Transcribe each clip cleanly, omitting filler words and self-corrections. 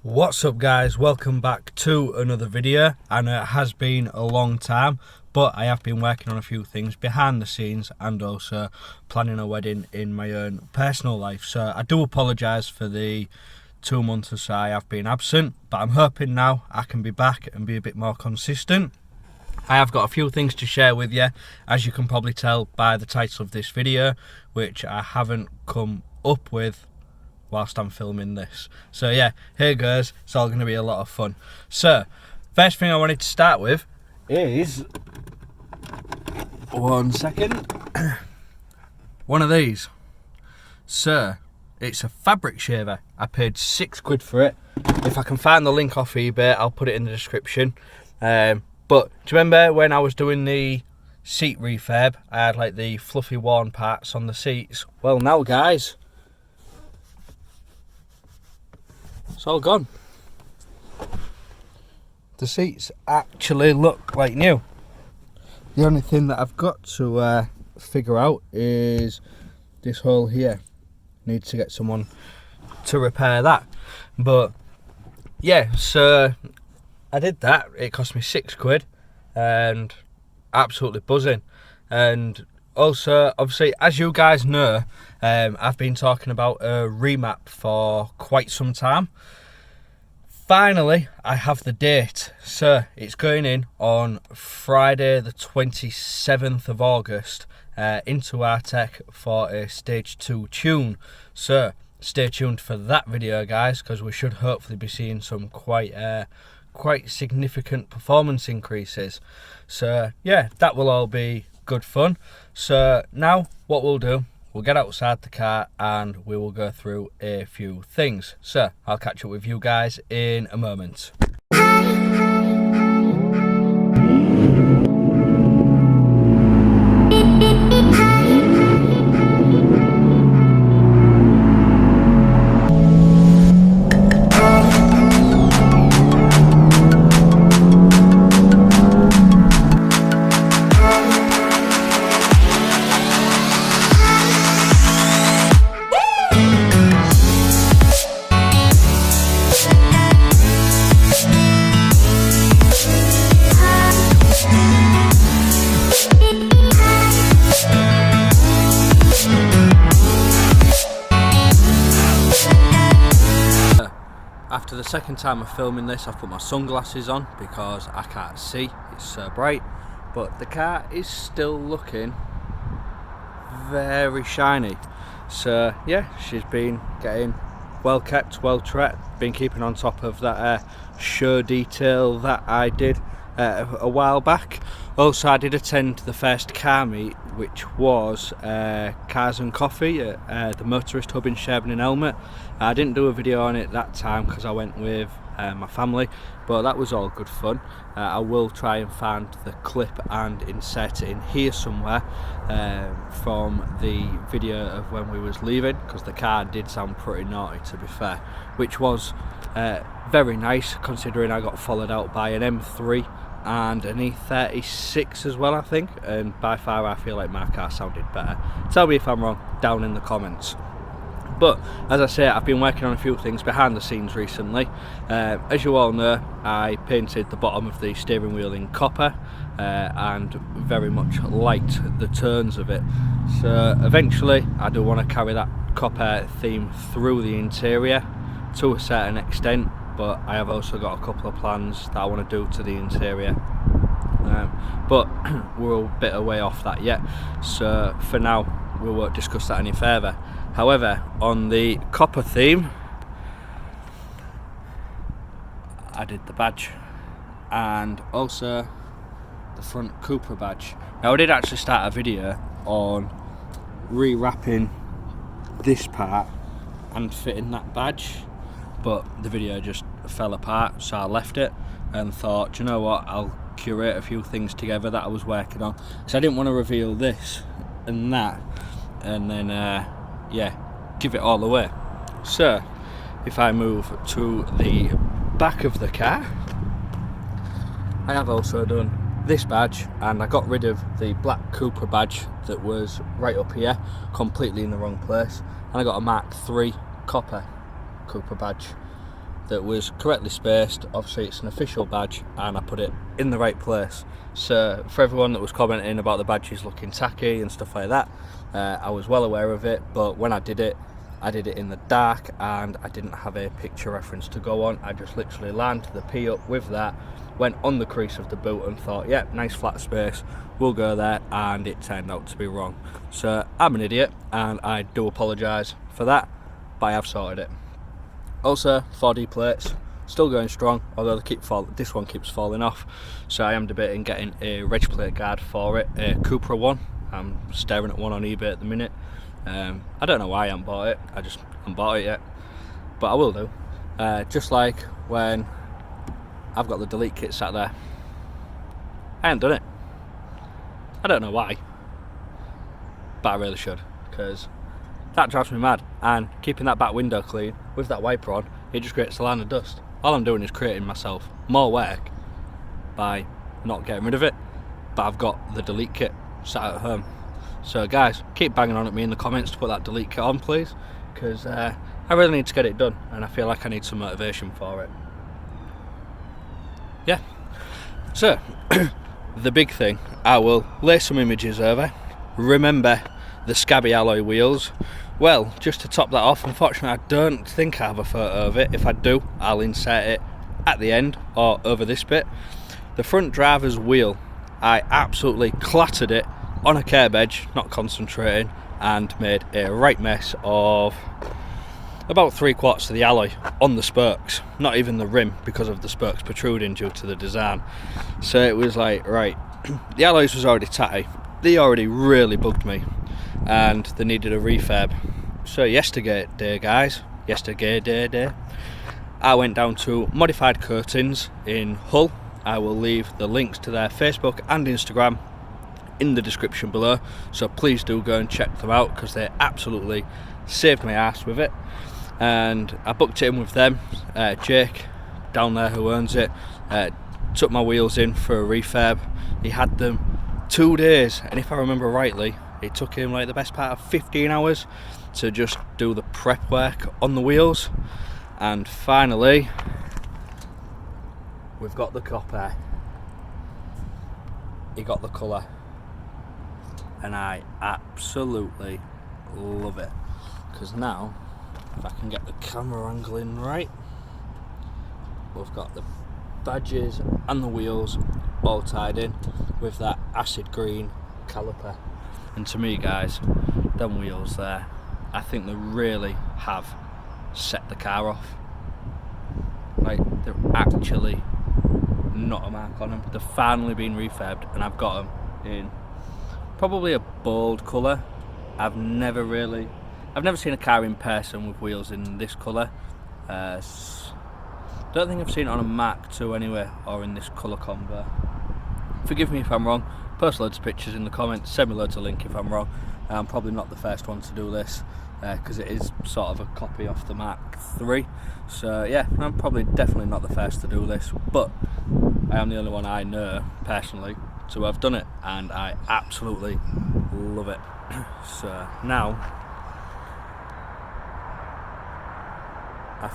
What's up guys, welcome back to another video. And it has been a long time, but I have been working on a few things behind the scenes and also planning a wedding in my own personal life. So I do apologise for the 2 months or so I have been absent, but I'm hoping now I can be back and be a bit more consistent. I have got a few things to share with you, as you can probably tell by the title of this video, which I haven't come up with whilst I'm filming this. So yeah, here goes. It's all going to be a lot of fun. So first thing I wanted to start with is one of these. So it's a fabric shaver. I paid £6 for it. If I can find the link off eBay, I'll put it in the description. But do you remember when I was doing the seat refurb, I had like the fluffy worn parts on the seats? Well now guys, it's all gone. The seats actually look like new. The only thing that I've got to figure out is this hole here. Need to get someone to repair that. But yeah, so I did that. It cost me £6 and absolutely buzzing. And also, obviously, as you guys know, I've been talking about a remap for quite some time. Finally, I have the date. So it's going in on Friday the 27th of August into our tech for a stage 2 tune. So stay tuned for that video guys, because we should hopefully be seeing some quite significant performance increases. So yeah, that will all be good fun. So now what we'll do, we'll get outside the car and we will go through a few things. So I'll catch up with you guys in a moment. After the second time of filming this, I've put my sunglasses on because I can't see, it's so bright. But the car is still looking very shiny. So yeah, she's been getting well kept, well treated, been keeping on top of that show detail that I did a while back. Also, I did attend the first car meet, which was Cars and Coffee at the Motorist Hub in Sherburn in Helmet. I didn't do a video on it that time because I went with my family, but that was all good fun. I will try and find the clip and insert it in here somewhere from the video of when we was leaving, because the car did sound pretty naughty to be fair, which was very nice considering I got followed out by an M3 and an E36 as well, I think, and by far I feel like my car sounded better. Tell me if I'm wrong down in the comments. But as I say, I've been working on a few things behind the scenes recently. As you all know, I painted the bottom of the steering wheel in copper and very much liked the tones of it. So eventually I do want to carry that copper theme through the interior to a certain extent, but I have also got a couple of plans that I want to do to the interior. But we're a bit away off that yet, so for now we won't discuss that any further. However, on the copper theme, I did the badge and also the front Cupra badge. Now I did actually start a video on rewrapping this part and fitting that badge, but the video just fell apart, so I left it and thought, do you know what, I'll curate a few things together that I was working on, because I didn't want to reveal this and that and then yeah, give it all away. So if I move to the back of the car, I have also done this badge, and I got rid of the black Cupra badge that was right up here, completely in the wrong place, and I got a Mark III copper Cupra badge. that was correctly spaced. Obviously it's an official badge and I put it in the right place. So for everyone that was commenting about the badges looking tacky and stuff like that, I was well aware of it, but when I did it in the dark and I didn't have a picture reference to go on. I just literally lined the P up with that, went on the crease of the boot and thought, yeah, nice flat space, we'll go there, and it turned out to be wrong. So I'm an idiot and I do apologise for that, but I have sorted it. Also, 4D plates, still going strong, although this one keeps falling off, so I am debating getting a reg plate guard for it, a Cupra one. I'm staring at one on eBay at the minute. I don't know why I haven't bought it, I just haven't bought it yet, but I will do. Just like when I've got the delete kit sat there, I haven't done it. I don't know why, but I really should, because that drives me mad, and keeping that back window clean with that wiper on, it just creates a line of dust. All I'm doing is creating myself more work by not getting rid of it, but I've got the delete kit sat at home. So guys, keep banging on at me in the comments to put that delete kit on, please, because I really need to get it done and I feel like I need some motivation for it. Yeah, so the big thing, I will lay some images over. Remember the scabby alloy wheels. Well, just to top that off, unfortunately I don't think I have a photo of it. If I do, I'll insert it at the end or over this bit. The front driver's wheel, I absolutely clattered it on a curb edge, not concentrating, and made a right mess of about 3/4 of the alloy on the spokes, not even the rim, because of the spokes protruding due to the design. So it was like, right, the alloys was already tatty, they already really bugged me, and they needed a refurb. So yesterday, I went down to Modified Coatings in Hull. I will leave the links to their Facebook and Instagram in the description below, so please do go and check them out, because they absolutely saved my ass with it. And I booked it in with them. Jake down there, who owns it, took my wheels in for a refurb. He had them 2 days, and if I remember rightly, it took him like the best part of 15 hours to just do the prep work on the wheels. And finally, we've got the copper. He got the colour, and I absolutely love it, because now, if I can get the camera angle in right, we've got the badges and the wheels all tied in with that acid green caliper. And to me, guys, them wheels there, I think they really have set the car off. Like, they're actually not a mark on them. They've finally been refurbed, and I've got them in probably a bold colour. I've never seen a car in person with wheels in this colour. Don't think I've seen it on a Mark II anyway, or in this colour combo. Forgive me if I'm wrong, post loads of pictures in the comments, send me loads of link if I'm wrong. I'm probably not the first one to do this, because it is sort of a copy off the Mark III. So yeah, I'm probably definitely not the first to do this, but I am the only one I know personally to have done it, and I absolutely love it. So now I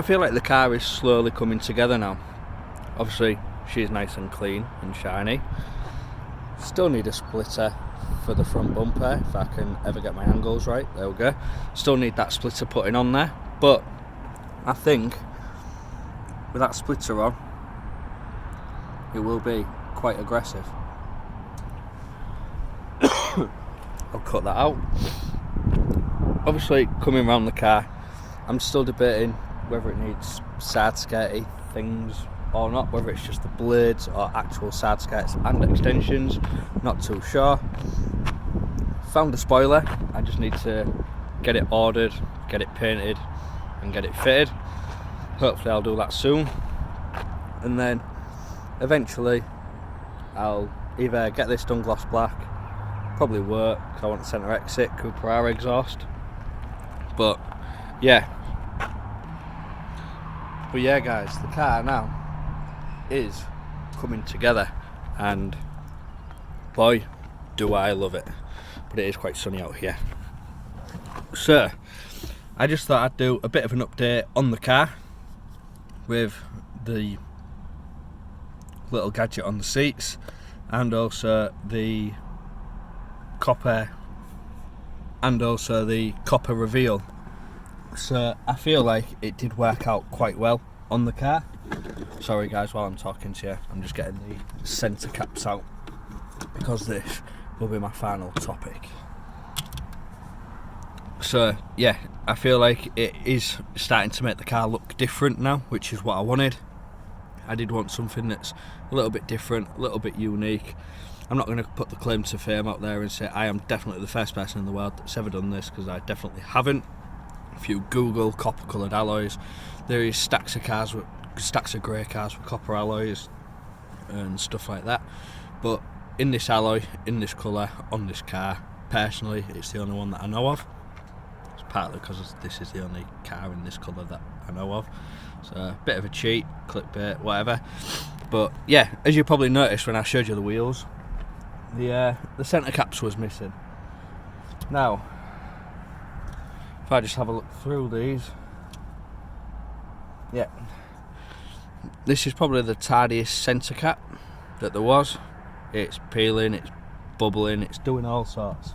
feel like the car is slowly coming together now. Obviously she's nice and clean and shiny. Still need a splitter for the front bumper if I can ever get my angles right. There we go. Still need that splitter putting on there, but I think with that splitter on, it will be quite aggressive. I'll cut that out. Obviously, coming around the car, I'm still debating whether it needs side skirty things or not, whether it's just the blades or actual side skirts and extensions, not too sure. Found a spoiler, I just need to get it ordered, get it painted and get it fitted. Hopefully I'll do that soon, and then eventually I'll either get this done gloss black, probably work because I want the centre exit Cupra exhaust, but yeah guys, the car now is coming together, and boy do I love it. But it is quite sunny out here, so I just thought I'd do a bit of an update on the car. with the little gadget on the seats, and also the copper reveal. So I feel like it did work out quite well on the car. Sorry guys, while I'm talking to you, I'm just getting the centre caps out because this will be my final topic. So yeah, I feel like it is starting to make the car look different now, which is what I wanted. I did want something that's a little bit different, a little bit unique. I'm not going to put the claim to fame out there and say I am definitely the first person in the world that's ever done this, because I definitely haven't. If you Google copper coloured alloys, there is stacks of grey cars with copper alloys and stuff like that. But in this alloy, in this colour, on this car, personally, it's the only one that I know of. It's partly because this is the only car in this colour that I know of. So a bit of a cheat, clickbait, whatever. But yeah, as you probably noticed when I showed you the wheels, the centre caps was missing. Now, if I just have a look through these, yeah, this is probably the tidiest centre cap that there was. It's peeling, it's bubbling, it's doing all sorts.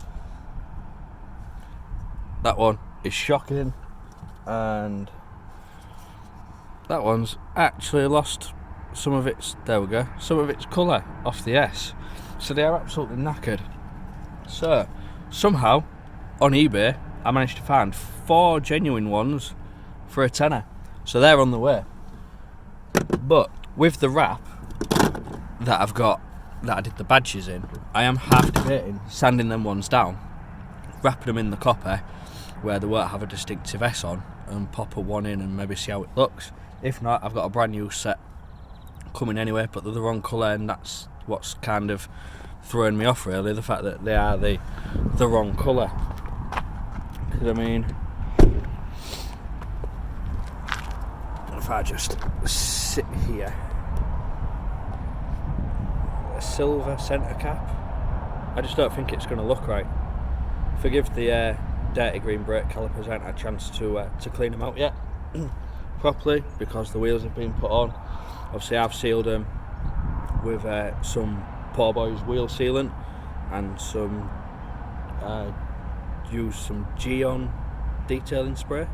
That one is shocking, and that one's actually lost some of its, some of its colour off the S. So they are absolutely knackered. So somehow on eBay I managed to find 4 genuine ones for a tenner. So they're on the way. But with the wrap that I've got, that I did the badges in, I am half debating sanding them ones down, wrapping them in the copper where they won't have a distinctive S on, and pop a one in and maybe see how it looks. If not, I've got a brand new set coming anyway, but they're the wrong colour, and that's what's kind of throwing me off really, the fact that they are the wrong colour. Because I mean, if I just sit here, a silver centre cap, I just don't think it's going to look right. Forgive the dirty green brake calipers, I haven't had a chance to clean them out yet properly because the wheels have been put on. Obviously I've sealed them with some poor boys wheel sealant and some used some Geon detailing spray.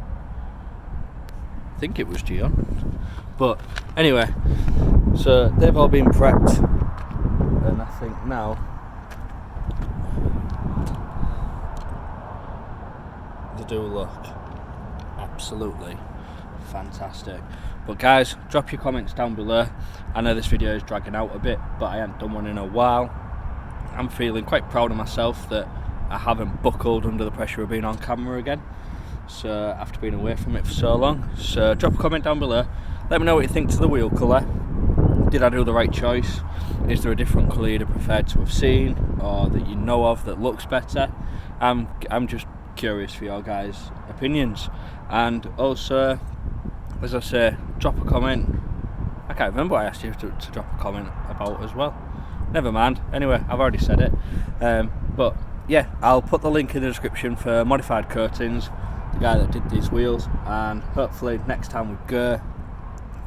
I think it was Geon, but anyway, so they've all been prepped, and I think now they do look absolutely fantastic. But guys, drop your comments down below. I know this video is dragging out a bit, but I haven't done one in a while. I'm feeling quite proud of myself that I haven't buckled under the pressure of being on camera again, so after being away from it for so long. So drop a comment down below, let me know what you think to the wheel colour. Did I do the right choice? Is there a different colour you'd have preferred to have seen, or that you know of that looks better? I'm just curious for your guys' opinions. And also, as I say, drop a comment. I can't remember what I asked you to drop a comment about as well. Never mind, anyway, I've already said it. But yeah, I'll put the link in the description for Modified Coatings, the guy that did these wheels, and hopefully next time we go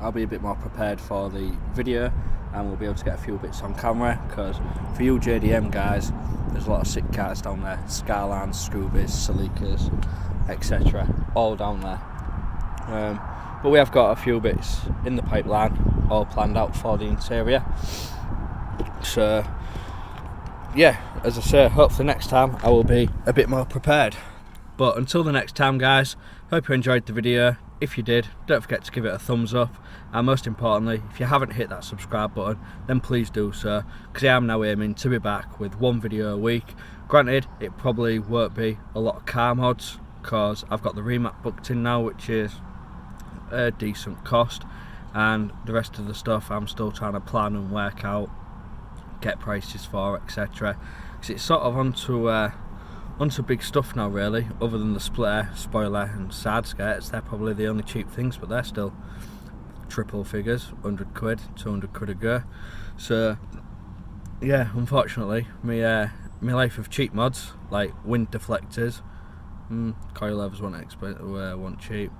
I'll be a bit more prepared for the video and we'll be able to get a few bits on camera, because for you JDM guys, there's a lot of sick cars down there, Skylines, Scoobies, Celicas, etc, all down there. But we have got a few bits in the pipeline, all planned out for the interior. So yeah, as I say, hopefully next time I will be a bit more prepared. But until the next time guys, hope you enjoyed the video. If you did, don't forget to give it a thumbs up, and most importantly, if you haven't hit that subscribe button, then please do so, because I am now aiming to be back with 1 video a week. Granted, it probably won't be a lot of car mods, because I've got the remap booked in now, which is a decent cost, and the rest of the stuff I'm still trying to plan and work out, get prices for, etc, because it's sort of onto big stuff now really, other than the splitter, spoiler and side skirts. They're probably the only cheap things, but they're still triple figures, 100 quid, 200 quid a go. So yeah, unfortunately my life of cheap mods like wind deflectors, coilovers weren't cheap,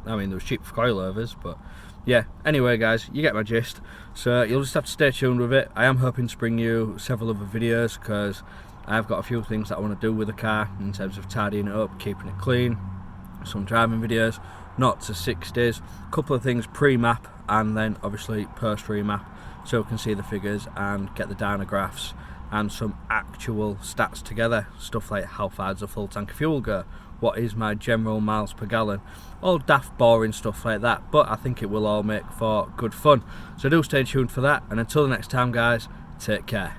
I mean, they was cheap for coilovers, but yeah, anyway guys, you get my gist. So you'll just have to stay tuned with it. I am hoping to bring you several other videos, because I've got a few things that I want to do with the car in terms of tidying it up, keeping it clean, some driving videos, not to 60s, a couple of things pre-map, and then obviously post remap, so we can see the figures and get the dynagraphs and some actual stats together. Stuff like how far does a full tank of fuel go, what is my general miles per gallon, all daft boring stuff like that, but I think it will all make for good fun. So do stay tuned for that, and until the next time guys, take care.